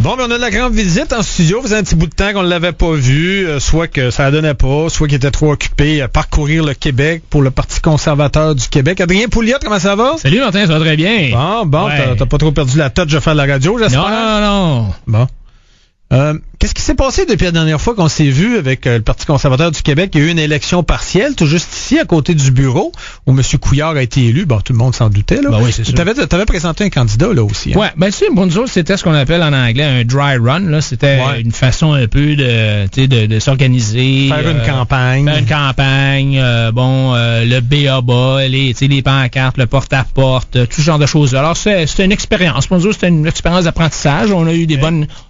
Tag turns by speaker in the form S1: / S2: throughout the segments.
S1: Bon, ben on a de la grande visite en studio. Ça faisait un petit bout de temps qu'on ne l'avait pas vu. Soit que ça ne donnait pas, soit qu'il était trop occupé à parcourir le Québec pour le Parti conservateur du Québec. Adrien Pouliot, comment ça va?
S2: Salut Martin, ça va très bien.
S1: Bon, ouais. T'as pas trop perdu la touch de faire de la radio, j'espère?
S2: Non.
S1: Bon. Qu'est-ce qui s'est passé depuis la dernière fois qu'on s'est vu avec le Parti conservateur du Québec? Il y a eu une élection partielle, tout juste ici, à côté du bureau, où M. Couillard a été élu. Bon, tout le monde s'en doutait, là.
S2: Ben oui, c'est sûr.
S1: T'avais présenté un candidat, là, aussi. Hein?
S2: Ouais, ben tu sais, pour nous autres, c'était ce qu'on appelle en anglais un dry run, là. C'était une façon un peu de s'organiser.
S1: Faire une campagne.
S2: Le B.A.B.A., les pancartes, le porte-à-porte, tout ce genre de choses. Alors, c'était une expérience. Pour nous autres, c'était une expérience d'apprentissage. On a eu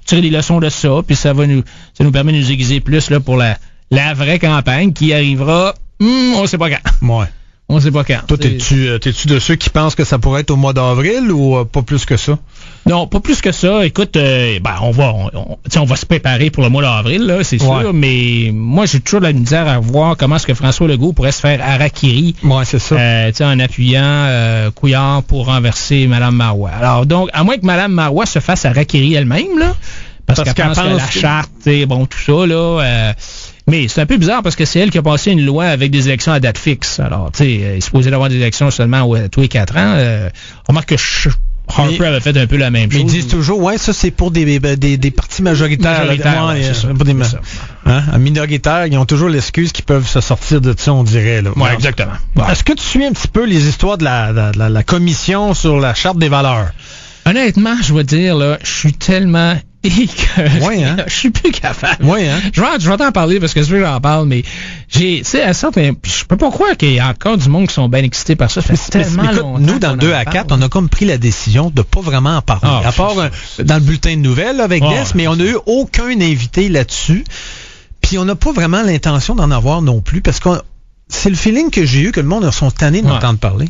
S2: tiré des leçons de ça, puis ça nous permet de nous aiguiser plus là pour la vraie campagne qui arrivera, on sait pas quand.
S1: Ouais.
S2: On sait pas quand.
S1: Toi, t'es-tu de ceux qui pensent que ça pourrait être au mois d'avril ou pas plus que ça?
S2: Non, pas plus que ça. Écoute, on va se préparer pour le mois d'avril, là, c'est sûr, mais moi, j'ai toujours de la misère à voir comment est-ce que François Legault pourrait se faire harakiri.
S1: Ouais, c'est ça.
S2: En appuyant Couillard pour renverser Mme Marois. Alors, donc, à moins que Mme Marois se fasse harakiri elle-même, là, parce qu'elle pense que la charte, tout ça, là... mais c'est un peu bizarre parce que c'est elle qui a passé une loi avec des élections à date fixe. Alors, tu sais, il est supposé d'avoir des élections seulement tous les 4 ans. Remarque que Harper avait fait un peu la même chose.
S1: Mais ils disent toujours, ça c'est pour des partis majoritaires. Minoritaires, ils ont toujours l'excuse qu'ils peuvent se sortir de ça, on dirait. Là.
S2: Ouais, exactement.
S1: Ouais. Est-ce que tu suis un petit peu les histoires de la commission sur la charte des valeurs?
S2: Honnêtement, je veux dire, là, je suis tellement... Je suis plus capable.
S1: Ouais, hein?
S2: Je vais t'en parler parce que je veux que j'en parle, mais je peux pas croire qu'il y a encore du monde qui sont bien excités par ça. Ça fait tellement longtemps.
S1: Nous, dans le 2 à 4, on a comme pris la décision de pas vraiment en parler. À part dans le bulletin de nouvelles avec Des, mais on n'a eu aucun invité là-dessus. Puis on n'a pas vraiment l'intention d'en avoir non plus parce que c'est le feeling que j'ai eu que le monde sont tannés d'entendre parler.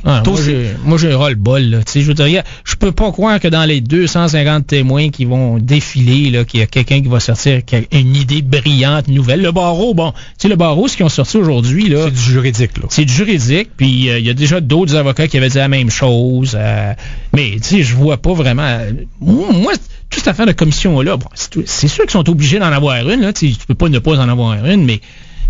S2: Moi, j'ai ras-le-bol, là. Je veux dire, je peux pas croire que dans les 250 témoins qui vont défiler, là, qu'il y a quelqu'un qui va sortir une idée brillante, nouvelle. Le barreau, le barreau, ce qu'ils ont sorti aujourd'hui, là.
S1: C'est du juridique, là.
S2: C'est du juridique, puis il y a déjà d'autres avocats qui avaient dit la même chose. Mais, je vois pas vraiment... Moi, toute cette affaire de commission-là, c'est sûr qu'ils sont obligés d'en avoir une, là. Tu peux pas ne pas en avoir une, mais...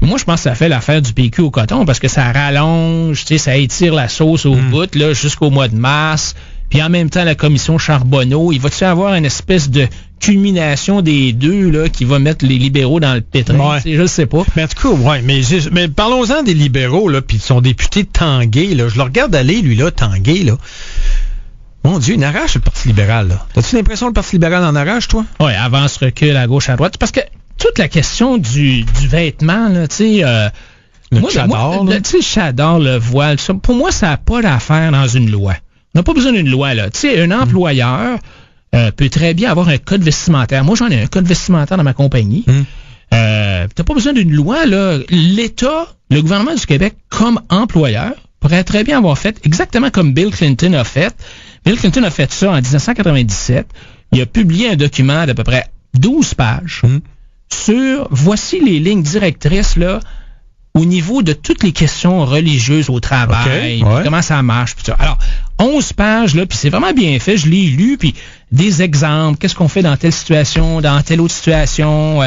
S2: Moi, je pense que ça fait l'affaire du PQ au coton parce que ça rallonge, ça étire la sauce au bout là, jusqu'au mois de mars. Puis en même temps, la commission Charbonneau, il va-tu avoir une espèce de culmination des deux là qui va mettre les libéraux dans le pétrin? Je sais pas.
S1: Mais en tout cas, mais parlons-en des libéraux, là, puis son député Tanguay, là. Je le regarde aller, lui, là, Tanguay, là. Mon Dieu, il arrache le Parti libéral, là. As-tu l'impression que le Parti libéral en arrache, toi?
S2: Oui, avance, recule, à gauche, à droite. Parce que toute la question du vêtement, là, tu sais... chador, le voile, ça, pour moi, ça n'a pas d'affaire dans une loi. On n'a pas besoin d'une loi, là. Tu sais, un employeur peut très bien avoir un code vestimentaire. Moi, j'en ai un code vestimentaire dans ma compagnie. T'as pas besoin d'une loi, là. L'État, le gouvernement du Québec, comme employeur, pourrait très bien avoir fait exactement comme Bill Clinton a fait. Bill Clinton a fait ça en 1997. Il a publié un document d'à peu près 12 pages sur voici les lignes directrices là au niveau de toutes les questions religieuses au travail, comment ça marche, puis ça. Alors, 11 pages là, puis c'est vraiment bien fait, je l'ai lu, puis des exemples, qu'est-ce qu'on fait dans telle situation, dans telle autre situation,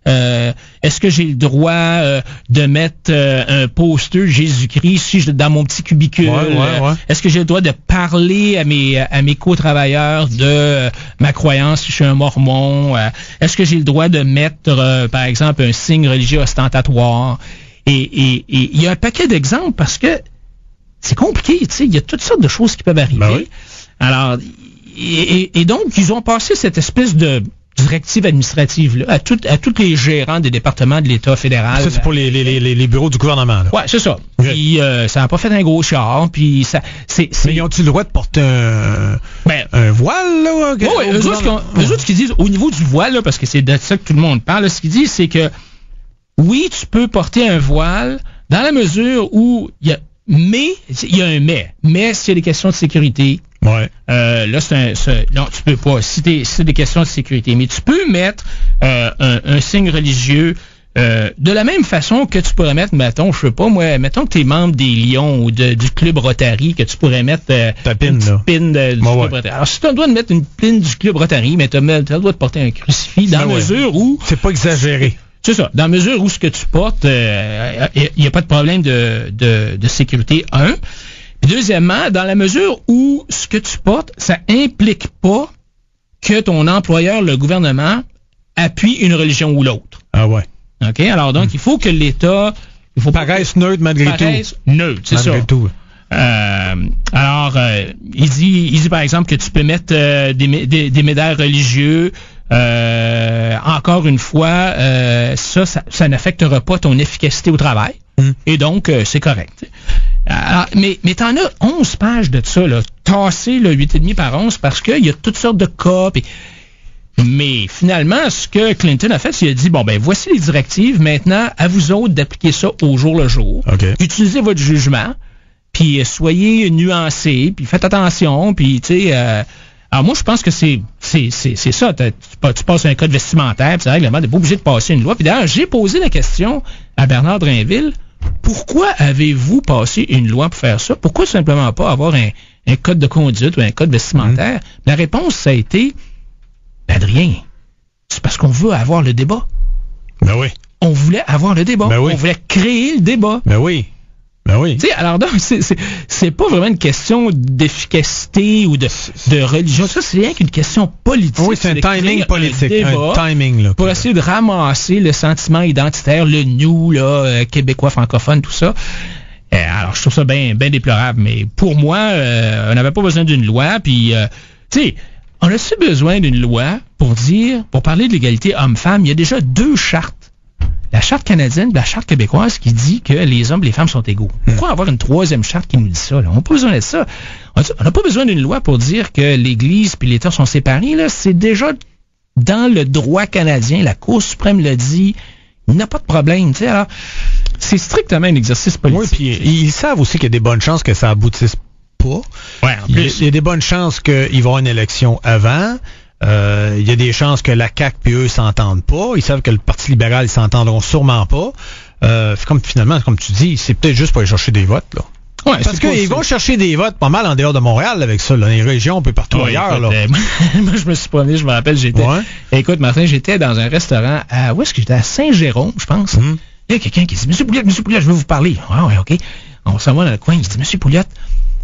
S2: est-ce que j'ai le droit de mettre un poster Jésus-Christ dans mon petit cubicule? Est-ce que j'ai le droit de parler à mes co-travailleurs de ma croyance si je suis un mormon? Est-ce que j'ai le droit de mettre, par exemple, un signe religieux ostentatoire? Et il y a un paquet d'exemples parce que c'est compliqué, tu sais, il y a toutes sortes de choses qui peuvent arriver. Alors, et donc, ils ont passé cette espèce de directive administrative là, à tous les gérants des départements de l'État fédéral.
S1: Ça, c'est pour les bureaux du gouvernement, là.
S2: Ouais, c'est ça. Puis, ça n'a pas fait un gros char, puis ça... Mais
S1: ils ont-ils le droit de porter un voile, là?
S2: Oui, eux autres, ce qu'ils disent, au niveau du voile, là, parce que c'est de ça que tout le monde parle, là, ce qu'ils disent, c'est que oui, tu peux porter un voile dans la mesure où il y a un mais. Mais s'il y a des questions de sécurité, là, non, tu peux pas. Si c'est des questions de sécurité, mais tu peux mettre un signe religieux de la même façon que tu pourrais mettre, mettons, je sais pas moi, mettons que tu es membre des Lions ou du club Rotary, que tu pourrais mettre
S1: ta pin,
S2: une petite pin du club Rotary. Alors, si tu as le droit de mettre une pin du club Rotary, mais tu as le droit de porter un crucifix dans la mesure où...
S1: C'est pas exagéré.
S2: C'est ça. Dans la mesure où ce que tu portes, il n'y a pas de problème de sécurité, un. Puis deuxièmement, dans la mesure où ce que tu portes, ça implique pas que ton employeur, le gouvernement, appuie une religion ou l'autre.
S1: Ah ouais.
S2: OK? Alors donc, il faut que l'État...
S1: paraisse neutre malgré tout.
S2: Neutre, c'est ça.
S1: Malgré tout.
S2: Alors, il dit par exemple que tu peux mettre des médailles religieuses. Encore une fois, ça n'affectera pas ton efficacité au travail. Et donc, c'est correct. Alors, mais t'en as 11 pages de ça, là, tassé le 8,5 par 11 parce qu'il y a toutes sortes de cas. Mais finalement, ce que Clinton a fait, c'est qu'il a dit, bon, ben voici les directives. Maintenant, à vous autres d'appliquer ça au jour le jour.
S1: Okay.
S2: Utilisez votre jugement, puis soyez nuancés, puis faites attention, puis tu sais... alors moi, je pense que c'est ça. Tu passes un code vestimentaire, puis c'est règlement, t'es pas obligé de passer une loi. Puis d'ailleurs, j'ai posé la question à Bernard Drinville, pourquoi avez-vous passé une loi pour faire ça? Pourquoi simplement pas avoir un code de conduite ou un code vestimentaire? La réponse, ça a été... Adrien, c'est parce qu'on veut avoir le débat.
S1: Ben oui.
S2: On voulait avoir le débat.
S1: Ben oui.
S2: On voulait créer le débat.
S1: Ben oui. Ben oui.
S2: Tu sais, alors donc, c'est pas vraiment une question d'efficacité ou de religion. Ça, c'est rien qu'une question politique.
S1: Oui, c'est un timing politique. Un timing, là.
S2: Pour essayer de ramasser le sentiment identitaire, le nous, là, québécois, francophone, tout ça. Alors, je trouve ça bien déplorable. Mais pour moi, on n'avait pas besoin d'une loi. Puis, tu sais, on a-tu besoin d'une loi pour parler de l'égalité homme-femme? Il y a déjà 2 chartes. La charte canadienne et la charte québécoise qui dit que les hommes et les femmes sont égaux. Pourquoi avoir une 3e charte qui nous dit ça? Là? On n'a pas besoin de ça. On n'a pas besoin d'une loi pour dire que l'Église et l'État sont séparés. Là. C'est déjà dans le droit canadien. La Cour suprême l'a dit. Il n'y a pas de problème. Tu sais, alors, c'est strictement un exercice politique.
S1: Oui, puis ils savent aussi qu'il y a des bonnes chances que ça aboutisse pas.
S2: Ouais, en plus.
S1: Il y a des bonnes chances qu'il va y avoir une élection avant. Il y a des chances que la CAQ puis eux s'entendent pas. Ils savent que le Parti libéral, ils s'entendront sûrement pas. Finalement, comme tu dis, c'est peut-être juste pour aller chercher des votes, là. Ouais, parce qu'ils vont chercher des votes pas mal en dehors de Montréal avec ça, là, dans les régions, un peu partout ailleurs.
S2: Écoute, là. Moi, je me suis promené, je me rappelle, écoute, Martin, j'étais dans un restaurant où est-ce que j'étais? À Saint-Jérôme, je pense. Il y a quelqu'un qui dit, Monsieur Pouliot, je veux vous parler. Ah ouais, OK. On s'en va dans le coin, il dit, Monsieur Pouliot,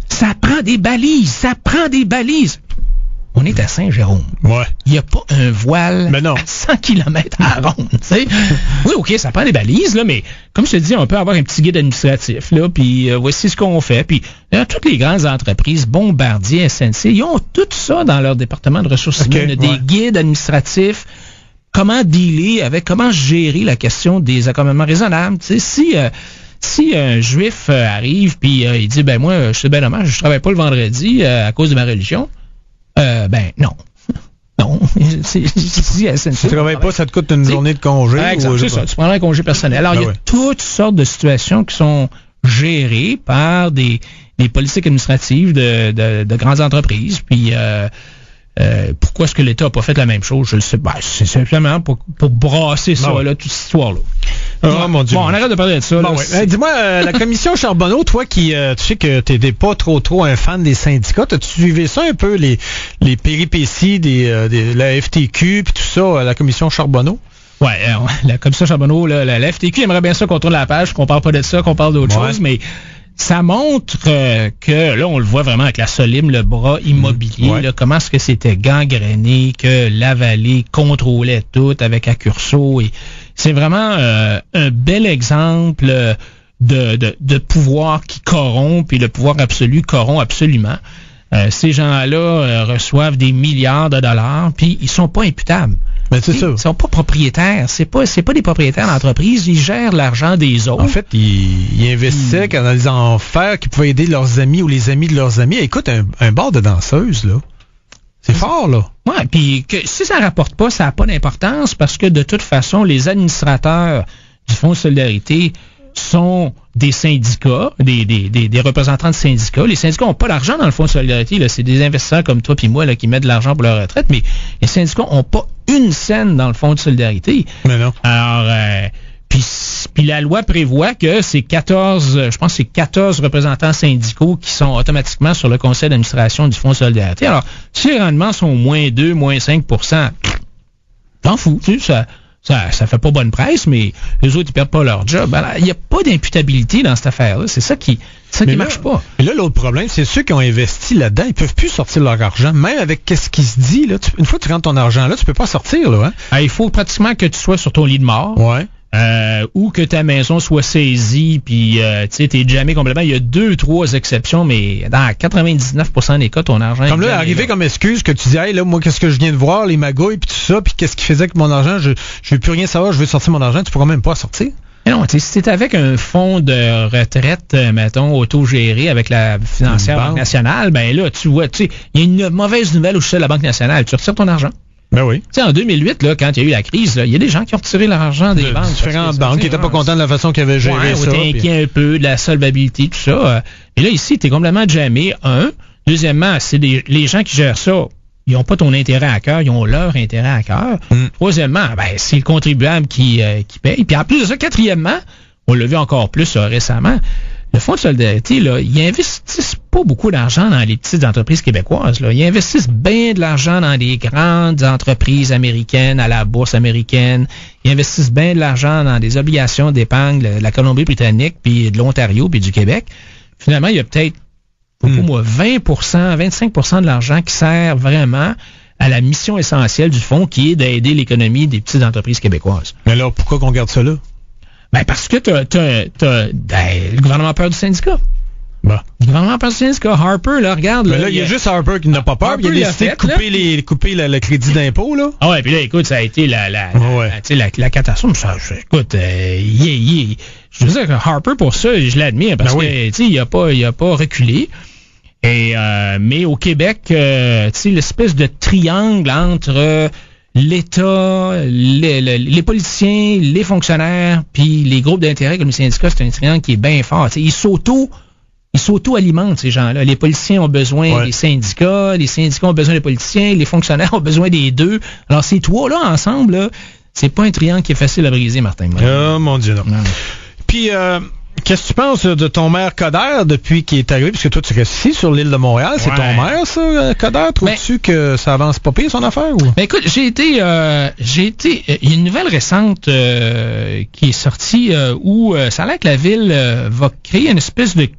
S2: ça prend des balises. On est à Saint-Jérôme.
S1: Ouais.
S2: Il n'y a pas un voile à 100 km à la ronde, tu sais. Oui, OK, ça prend des balises, là, mais comme je te dis, on peut avoir un petit guide administratif, là, puis voici ce qu'on fait. Puis toutes les grandes entreprises, Bombardier, SNC, ils ont tout ça dans leur département de ressources humaines. Des guides administratifs, comment gérer la question des accommodements raisonnables. Tu sais, si un juif arrive, puis il dit, ben moi, je sais bien dommage, je travaille pas le vendredi à cause de ma religion, non. Non. Si tu
S1: travailles pas, ça te coûte une journée de congé.
S2: Exact, c'est ça. Tu prendras un congé personnel. Alors, il y a toutes sortes de situations qui sont gérées par des politiques administratives de grandes entreprises. Puis, pourquoi est-ce que l'État n'a pas fait la même chose? Je le sais. C'est simplement pour brasser ça, là, toute cette histoire-là.
S1: Oh, mon Dieu.
S2: Bon, on arrête de parler de ça.
S1: Dis-moi, la commission Charbonneau, toi qui, tu sais que tu n'étais pas trop un fan des syndicats, as-tu suivi ça un peu, les péripéties de la FTQ puis tout ça, la commission Charbonneau?
S2: Ouais, la commission Charbonneau, la FTQ aimerait bien ça qu'on tourne la page, qu'on parle pas de ça, qu'on parle d'autre chose, mais ça montre que, là, on le voit vraiment avec la Solim, le bras immobilier, là, comment est-ce que c'était gangréné, que la vallée contrôlait tout avec Accurso. Et c'est vraiment un bel exemple de pouvoir qui corrompt, puis le pouvoir absolu corrompt absolument. Ces gens-là reçoivent des milliards de dollars, puis ils sont pas imputables.
S1: Mais c'est ça.
S2: Ils sont pas propriétaires. C'est pas des propriétaires d'entreprise. Ils gèrent l'argent des autres.
S1: En fait, ils investissaient dans des affaires qui pouvaient aider leurs amis ou les amis de leurs amis. Écoute, un bar de danseuse, là. C'est fort, là.
S2: Ouais, puis si ça rapporte pas, ça n'a pas d'importance parce que de toute façon, les administrateurs du Fonds de solidarité sont des syndicats, des représentants de syndicats. Les syndicats n'ont pas d'argent dans le Fonds de solidarité. Là. C'est des investisseurs comme toi et moi là, qui mettent de l'argent pour leur retraite, mais les syndicats n'ont pas une scène dans le Fonds de solidarité.
S1: Mais non.
S2: Alors, Puis la loi prévoit que c'est 14 représentants syndicaux qui sont automatiquement sur le conseil d'administration du Fonds de solidarité. Alors, si les rendements sont moins 2, moins 5%, t'en fous, tu sais, ça fait pas bonne presse, mais les autres, ils perdent pas leur job. Alors, il n'y a pas d'imputabilité dans cette affaire-là. C'est ça qui marche pas.
S1: Et là, l'autre problème, c'est ceux qui ont investi là-dedans, ils peuvent plus sortir leur argent. Même avec ce qui se dit, là, une fois que tu rentres ton argent là, tu peux pas sortir, là, hein?
S2: Alors, il faut pratiquement que tu sois sur ton lit de mort.
S1: Ouais.
S2: Ou que ta maison soit saisie, puis tu sais, t'es jamais complètement. Il y a 2-3 exceptions, mais dans 99% des cas, ton argent...
S1: Comme là, arrivé comme excuse que tu dis, hey, là, moi, qu'est-ce que je viens de voir, les magouilles, puis tout ça, puis qu'est-ce qui faisait que mon argent, je veux plus rien savoir, je veux sortir mon argent, tu pourras même pas sortir.
S2: Mais non, si t'es avec un fonds de retraite, mettons, autogéré avec la financière Banque nationale, ben là, tu vois, tu sais, il y a une mauvaise nouvelle au chef de la Banque nationale, tu retires ton argent.
S1: Ben oui.
S2: Tu sais, en 2008, là, quand il y a eu la crise, il y a des gens qui ont retiré leur argent des banques.
S1: Différentes banques qui n'étaient pas contents de la façon qu'ils avaient géré ça.
S2: T'es inquiet un peu de la solvabilité, tout ça. Et là, ici, t'es complètement jamais. Deuxièmement, c'est les gens qui gèrent ça, ils n'ont pas ton intérêt à cœur, ils ont leur intérêt à cœur. Troisièmement, c'est le contribuable qui paye. Puis en plus de ça, quatrièmement, on l'a vu encore plus récemment, le Fonds de solidarité, là, ils investissent pas beaucoup d'argent dans les petites entreprises québécoises. Là. Ils investissent bien de l'argent dans les grandes entreprises américaines, à la bourse américaine. Ils investissent bien de l'argent dans des obligations d'épargne de la Colombie-Britannique, puis de l'Ontario, puis du Québec. Finalement, il y a peut-être, pour moi, 20%, 25% de l'argent qui sert vraiment à la mission essentielle du fonds, qui est d'aider l'économie des petites entreprises québécoises.
S1: Mais alors, pourquoi qu'on garde ça là?
S2: Ben parce que le gouvernement a peur du syndicat.
S1: Bon.
S2: Le gouvernement a peur du syndicat. Harper, là, regarde.
S1: Mais là, il y a juste Harper qui n'a pas peur. Il a décidé de couper le crédit d'impôt, là.
S2: Ah ouais, puis là, écoute, ça a été la catastrophe. Ça, écoute, je veux dire que Harper, pour ça, je l'admire, parce que, tu sais, il a pas reculé. Et, mais au Québec, tu sais, l'espèce de triangle entre l'État, les politiciens, les fonctionnaires, puis les groupes d'intérêt comme les syndicats, c'est un triangle qui est bien fort. T'sais, ils s'auto-alimentent, ces gens-là. Les politiciens ont besoin des syndicats, les syndicats ont besoin des politiciens, les fonctionnaires ont besoin des deux. Alors, ces trois-là, ensemble, là, c'est pas un triangle qui est facile à briser, Martin.
S1: Oh, mon Dieu, non. Puis, qu'est-ce que tu penses de ton maire Coderre depuis qu'il est arrivé? Parce que toi, tu restes ici sur l'île de Montréal. C'est ton maire, ça, Coderre? Trouves-tu que ça avance pas pire, son affaire? Ou?
S2: Ben écoute, il y a une nouvelle récente qui est sortie où ça a l'air que la ville va créer une espèce de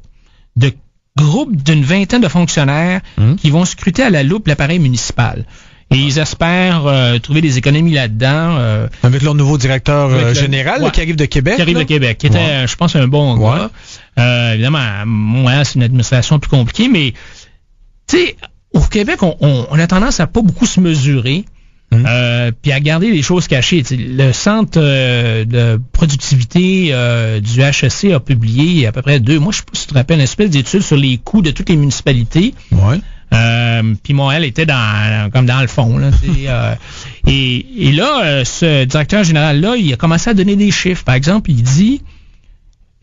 S2: groupe d'une vingtaine de fonctionnaires qui vont scruter à la loupe l'appareil municipal. Et ils espèrent trouver des économies là-dedans.
S1: Avec leur nouveau directeur général qui arrive de Québec.
S2: Qui arrive de Québec, qui était, je pense, un bon gars. Évidemment, Montréal, c'est une administration plus compliquée, mais tu sais, au Québec, on a tendance à pas beaucoup se mesurer, puis à garder les choses cachées. T'sais, le centre de productivité du HEC a publié à peu près 2 mois, je sais pas si tu te rappelles, une espèce d'étude sur les coûts de toutes les municipalités.
S1: Ouais.
S2: Puis Montréal était comme dans le fond. Là, et là, ce directeur général-là, il a commencé à donner des chiffres. Par exemple, il dit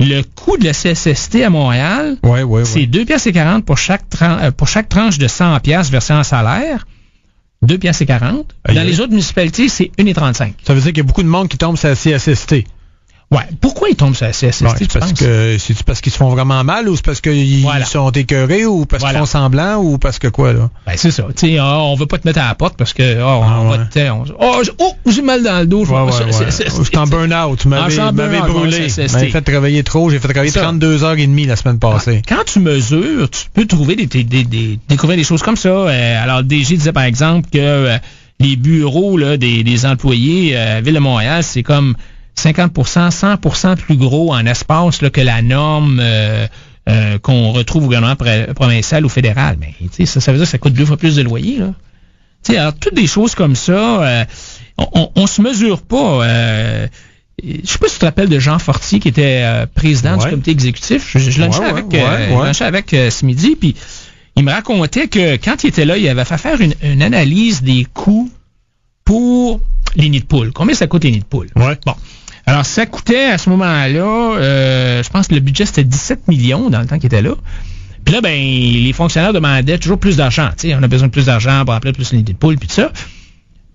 S2: le coût de la CSST à Montréal, c'est 2,40 $ pour chaque tranche de 100 $ versée en salaire. 2,40 $. Dans les autres municipalités, c'est 1,35 $.
S1: Ça veut dire qu'il y a beaucoup de monde qui tombe sur la CSST.
S2: Ouais. Pourquoi ils tombent sur la CSST,
S1: c'est parce qu'ils se font vraiment mal ou c'est parce qu'ils sont écœurés ou parce qu'ils font semblant ou parce que quoi, là?
S2: Ben, c'est ça. Tu sais, on veut pas te mettre à la porte parce que, j'ai mal dans le dos.
S1: Je suis en burn-out. Tu m'avais brûlé. Tu m'avais fait travailler trop. J'ai fait travailler 32h30 la semaine passée.
S2: Quand tu mesures, tu peux trouver découvrir des choses comme ça. Alors, le DG disait, par exemple, que les bureaux là, des employés à Ville de Montréal, c'est comme 50%, 100% plus gros en espace là, que la norme qu'on retrouve au gouvernement provincial ou fédéral. Mais ça veut dire que ça coûte 2 fois plus de loyer. Là. Alors, toutes des choses comme ça, on se mesure pas. Je sais pas si tu te rappelles de Jean Fortier qui était président du comité exécutif. Je lunchais avec ce midi, puis il me racontait que quand il était là, il avait fait faire une analyse des coûts pour les nids de poules. Combien ça coûte les nids de poules?
S1: Ouais.
S2: Bon. Alors, ça coûtait à ce moment-là, je pense que le budget c'était 17 millions dans le temps qu'il était là. Puis là, ben, les fonctionnaires demandaient toujours plus d'argent. Tu sais, on a besoin de plus d'argent pour appeler plus les nids de poules, puis tout ça.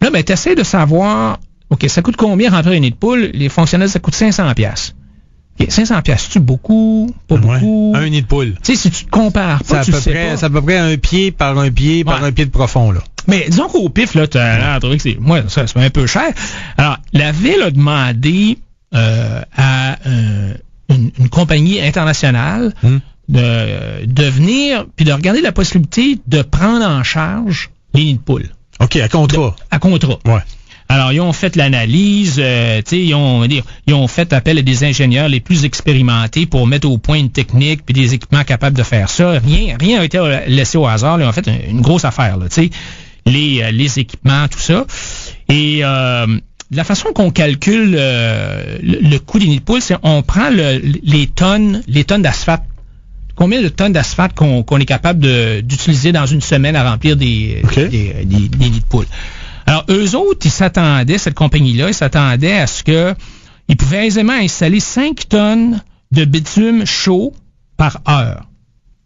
S2: Là, ben, t'essaies de savoir OK, ça coûte combien remplir un nid de poule? Les fonctionnaires, ça coûte 500$. Okay, 500$, c'est-tu beaucoup? Pas beaucoup?
S1: Un nid de poule.
S2: Tu sais, si tu te compares pas,
S1: c'est à peu près un pied par un pied par un pied de profond, là.
S2: Mais disons qu'au pif, là, tu as trouvé que c'est un peu cher. Alors, la ville a demandé à une compagnie internationale de venir puis de regarder la possibilité de prendre en charge les nids de poules.
S1: OK, à contrat.
S2: À contrat.
S1: Ouais.
S2: Alors, ils ont fait l'analyse, ils ont fait appel à des ingénieurs les plus expérimentés pour mettre au point une technique puis des équipements capables de faire ça. Rien n'a été laissé au hasard. Là, ils ont fait une grosse affaire, là, les équipements, tout ça. Et la façon qu'on calcule le coût des nids de poules, c'est on prend les tonnes d'asphalte. Combien de tonnes d'asphalte qu'on est capable d'utiliser dans une semaine à remplir des nids de poules. Alors, eux autres, cette compagnie-là, ils s'attendaient à ce qu'ils pouvaient aisément installer 5 tonnes de bitume chaud par heure.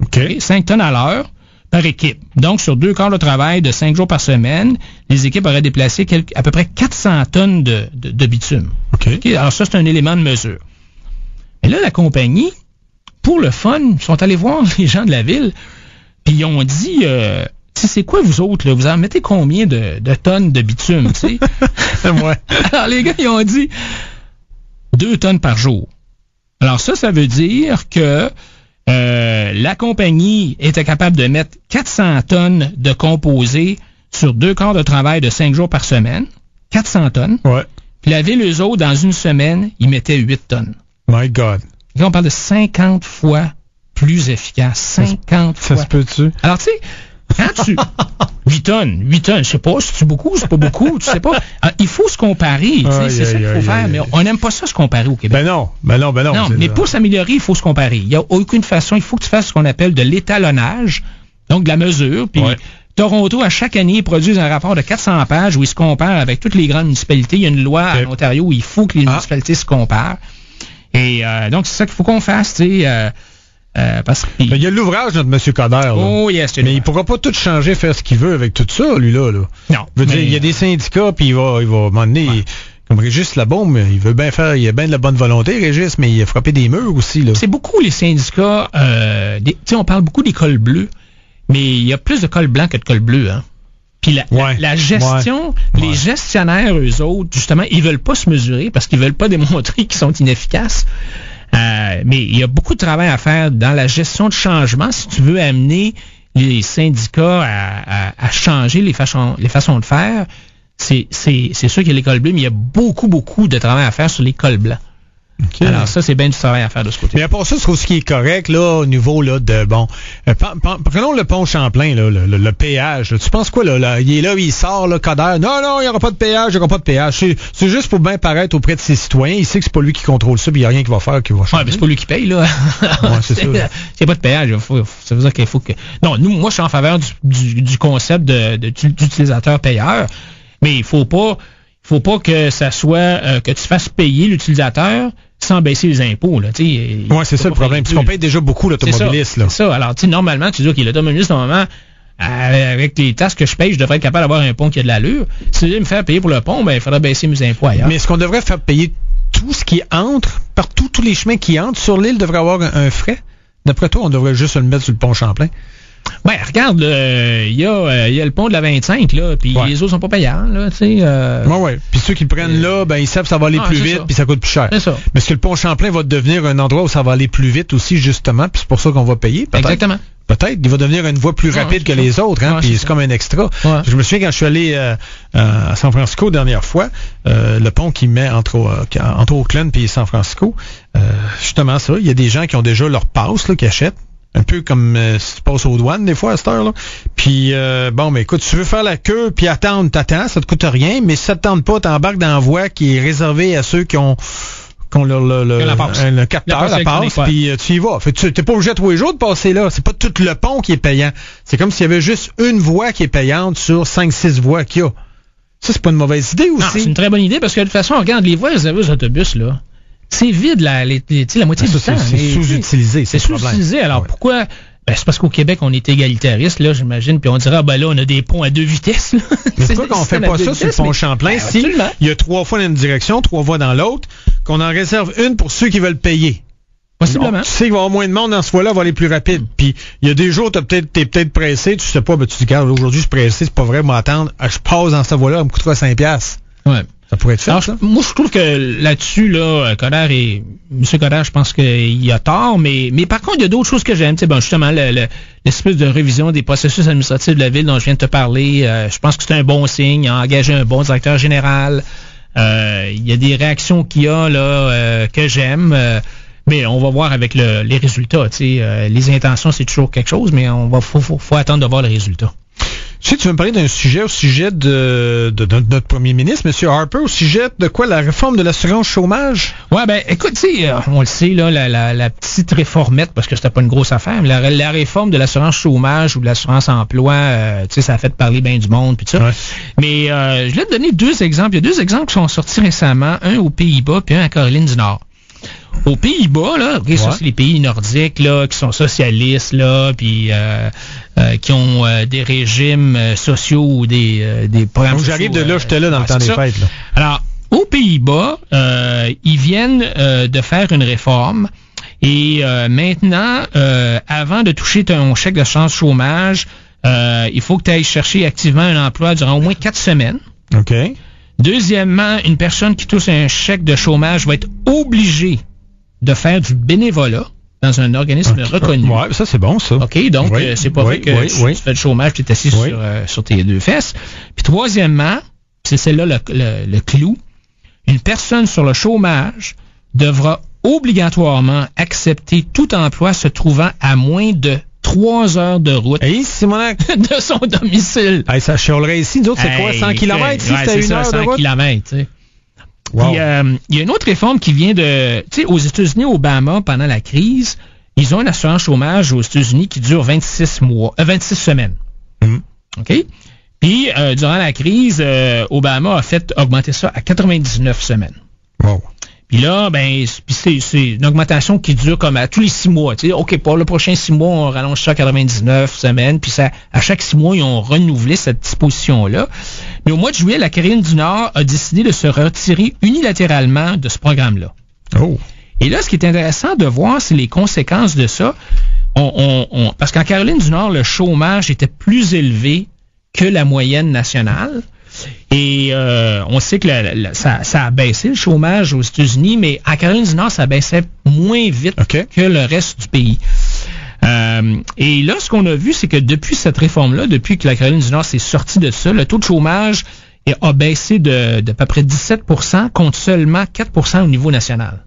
S1: OK.
S2: 5 tonnes à l'heure par équipe. Donc, sur 2 quarts de travail de 5 jours par semaine, les équipes auraient déplacé à peu près 400 tonnes de bitume.
S1: OK.
S2: Alors, ça, c'est un élément de mesure. Et là, la compagnie, pour le fun, sont allés voir les gens de la ville, puis ils ont dit... c'est quoi vous autres, là? Vous en mettez combien de tonnes de bitume, tu sais?
S1: Ouais.
S2: Alors, les gars, ils ont dit 2 tonnes par jour. Alors, ça veut dire que la compagnie était capable de mettre 400 tonnes de composés sur 2 quarts de travail de 5 jours par semaine. 400 tonnes.
S1: Ouais.
S2: Puis la ville, eux autres, dans une semaine, ils mettaient 8 tonnes.
S1: My God.
S2: Et on parle de 50 fois plus efficace. 50 fois.
S1: Ça se peut-tu?
S2: Alors, tu sais... Quand tu... 8 tonnes, je sais pas, c'est beaucoup, c'est pas beaucoup, tu sais pas. Alors, il faut se comparer, c'est ça qu'il faut faire, mais on n'aime pas ça se comparer au Québec.
S1: Ben non.
S2: Non, mais pour s'améliorer, il faut se comparer. Il n'y a aucune façon, il faut que tu fasses ce qu'on appelle de l'étalonnage, donc de la mesure, puis Toronto, à chaque année, ils produisent un rapport de 400 pages où ils se comparent avec toutes les grandes municipalités. Il y a une loi en Ontario où il faut que les municipalités se comparent. Et donc, c'est ça qu'il faut qu'on fasse, tu sais... parce que
S1: il y a l'ouvrage, notre M. Coderre.
S2: Oh, yes,
S1: mais il pourra pas tout changer, faire ce qu'il veut avec tout ça, lui-là.
S2: Non.
S1: Je veux dire, il y a des syndicats, puis il va m'emmener. Comme Régis Labaume, il veut bien faire, il a bien de la bonne volonté, Régis, mais il a frappé des murs aussi, là.
S2: C'est beaucoup les syndicats, tu sais, on parle beaucoup des cols bleus, mais il y a plus de cols blancs que de cols bleus, hein. Puis la gestion, les gestionnaires, eux autres, justement, ils veulent pas se mesurer parce qu'ils veulent pas démontrer qu'ils sont inefficaces. Mais il y a beaucoup de travail à faire dans la gestion de changement si tu veux amener les syndicats à changer les façons de faire. C'est sûr qu'il y a les cols bleus, mais il y a beaucoup de travail à faire sur les cols blancs. Okay. Alors ça, c'est bien du travail à faire de ce côté.
S1: Mais à part ça, je trouve ce qui est correct là au niveau là de prenons le pont Champlain là, le péage. Là. Tu penses quoi là, il est là, il sort là, Coderre. Non, il n'y aura pas de péage, C'est juste pour bien paraître auprès de ses citoyens. Il sait que c'est pas lui qui contrôle ça, puis il n'y a rien qui va faire qui va changer.
S2: Ouais, mais c'est pas lui qui paye là.
S1: C'est ça.
S2: Il n'y a pas de péage. Ça veut dire qu'il faut que. Non, moi je suis en faveur du concept d'utilisateur payeur, mais il faut pas que ça soit que tu fasses payer l'utilisateur sans baisser les impôts. Là,
S1: c'est ça le problème. Parce qu'on paye déjà beaucoup l'automobiliste.
S2: C'est ça. Alors, normalement, tu dis, OK, l'automobiliste, normalement, avec les taxes que je paye, je devrais être capable d'avoir un pont qui a de l'allure. Si tu veux me faire payer pour le pont, ben il faudrait baisser mes impôts ailleurs.
S1: Mais est-ce qu'on devrait faire payer tout ce qui entre, partout, tous les chemins qui entrent sur l'île devraient avoir un frais? D'après toi, on devrait juste le mettre sur le pont Champlain?
S2: Ben, regarde, il y a le pont de la 25, là, puis les autres sont pas payants, là, tu sais.
S1: Ouais. Puis ceux qui le prennent là, ben, ils savent que ça va aller plus vite, puis ça coûte plus cher.
S2: C'est ça.
S1: Mais est-ce que le pont Champlain va devenir un endroit où ça va aller plus vite aussi, justement, puis c'est pour ça qu'on va payer? Peut-être.
S2: Exactement.
S1: Peut-être. Il va devenir une voie plus rapide que les autres, hein, puis c'est comme un extra.
S2: Ouais.
S1: Je me souviens quand je suis allé à San Francisco la dernière fois, le pont qui met entre Oakland et San Francisco, justement ça, il y a des gens qui ont déjà leur passe, là, qui achètent. Un peu comme si tu passes aux douanes des fois à cette heure-là. Puis, mais écoute, tu veux faire la queue puis attendre, t'attends, ça te coûte rien. Mais si ça te tente pas, t'embarques dans la voie qui est réservée à ceux qui ont le capteur, la passe, puis tu y vas. Fait que t'es pas obligé tous les jours de passer là. C'est pas tout le pont qui est payant. C'est comme s'il y avait juste une voie qui est payante sur 5-6 voies qu'il y a. Ça, c'est pas une mauvaise idée aussi.
S2: Non, c'est une très bonne idée parce que de toute façon, regarde, les voies réservées aux autobus, là. C'est vide la moitié du temps.
S1: C'est sous-utilisé.
S2: C'est sous-utilisé. Alors pourquoi Ben, c'est parce qu'au Québec, on est égalitariste, là, j'imagine, puis on dirait, là, on a des ponts à 2 vitesses. Là.
S1: Mais pourquoi qu'on fait pas ça sur le pont Champlain si il y a 3 voies dans une direction, 3 voies dans l'autre, qu'on en réserve une pour ceux qui veulent payer?
S2: Possiblement.
S1: Tu sais qu'il va y avoir moins de monde dans ce voie-là, va aller plus rapide. Puis, il y a des jours, t'es peut-être pressé, tu sais pas, tu dis, regarde, aujourd'hui, je suis pressé, c'est pas vrai, m'attendre, je passe dans cette voie-là, elle me coûtera 5$.
S2: Ouais.
S1: Ça pourrait être fait,
S2: alors,
S1: ça?
S2: Moi, je trouve que là-dessus, M. Coderre, je pense qu'il a tort, mais par contre, il y a d'autres choses que j'aime. Tu sais, justement, l'espèce de révision des processus administratifs de la ville dont je viens de te parler, je pense que c'est un bon signe. Il a engagé un bon directeur général. Il y a des réactions qu'il y a, là, que j'aime. Mais on va voir avec les résultats. Tu sais, les intentions, c'est toujours quelque chose, mais faut attendre de voir les résultats.
S1: Tu sais, tu veux me parler d'un sujet au sujet de notre premier ministre, M. Harper, au sujet de quoi? La réforme de l'assurance chômage?
S2: Ouais, ben, écoute, tu sais, on le sait, là, la petite réformette, parce que c'était pas une grosse affaire, mais la réforme de l'assurance chômage ou de l'assurance emploi, tu sais, ça a fait parler bien du monde, puis tout ça. Ouais. Mais je vais te donner 2 exemples. Il y a 2 exemples qui sont sortis récemment, un aux Pays-Bas, puis un à Caroline du Nord. Aux Pays-Bas, là, okay, ça c'est les pays nordiques là, qui sont socialistes, là, puis qui ont des régimes sociaux ou des programmes sociaux.
S1: J'arrive de là, j'étais là dans le temps des fêtes. Là.
S2: Alors, aux Pays-Bas, ils viennent de faire une réforme et maintenant, avant de toucher ton chèque d'assurance chômage, il faut que tu ailles chercher activement un emploi durant au moins 4 semaines.
S1: OK.
S2: Deuxièmement, une personne qui touche un chèque de chômage va être obligée de faire du bénévolat dans un organisme reconnu.
S1: Ouais, ça c'est bon, ça.
S2: OK, donc c'est pas vrai que tu fais le chômage, tu es assis sur tes 2 fesses. Puis troisièmement, c'est celle-là le clou, une personne sur le chômage devra obligatoirement accepter tout emploi se trouvant à moins de 3 heures de route de son domicile.
S1: Hey, ça chialerait ici. Nous autres, c'est quoi, 100 km? Si c'était 1 heure de route?
S2: 100 km, tu sais.
S1: Wow.
S2: Puis, il y a une autre réforme qui vient de... Tu sais, aux États-Unis, Obama, pendant la crise, ils ont une assurance chômage aux États-Unis qui dure 26 semaines. OK? Puis, durant la crise, Obama a fait augmenter ça à 99 semaines.
S1: Wow.
S2: Puis là, c'est une augmentation qui dure comme à tous les 6 mois. Tu sais, OK, pour le prochain 6 mois, on rallonge ça à 99 semaines. Puis ça, à chaque 6 mois, ils ont renouvelé cette disposition-là. Mais au mois de juillet, la Caroline du Nord a décidé de se retirer unilatéralement de ce programme-là.
S1: Oh.
S2: Et là, ce qui est intéressant de voir, c'est les conséquences de ça. Parce qu'en Caroline du Nord, le chômage était plus élevé que la moyenne nationale. Et on sait que ça a baissé le chômage aux États-Unis, mais à Caroline du Nord, ça baissait moins vite que le reste du pays. Et là, ce qu'on a vu, c'est que depuis cette réforme-là, depuis que la Caroline du Nord s'est sortie de ça, le taux de chômage a baissé de à peu près 17% contre seulement 4% au niveau national.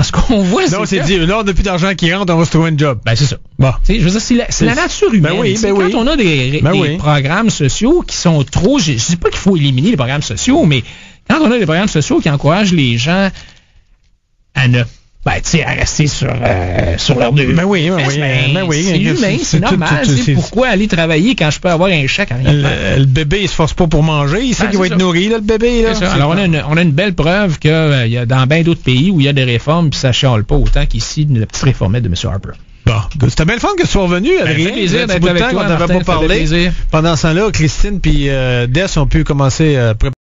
S2: Ce qu'on voit,
S1: c'est dit, là, on n'a plus d'argent qui rentre, on va se trouver un job.
S2: Ben, c'est ça. Bon. Je veux dire, c'est la nature humaine. Quand on a des programmes sociaux qui sont trop... Je ne dis pas qu'il faut éliminer les programmes sociaux, mais quand on a des programmes sociaux qui encouragent les gens à ne à rester sur leur deux. C'est humain, c'est normal. Pourquoi aller travailler quand je peux avoir un chèque à rien faire?
S1: Le bébé, il se force pas pour manger. Il sait qu'il va être nourri, là, le bébé. Là.
S2: Alors, on a une belle preuve qu'il y a dans bien d'autres pays où il y a des réformes, puis ça chiale pas autant qu'ici, la petite réformette de M. Harper.
S1: Bon, c'était bien le fun que tu sois revenu.
S2: Ça fait plaisir d'être avec toi,
S1: on n'avait pas parlé. Pendant ce temps-là, Christine puis Des ont pu commencer à préparer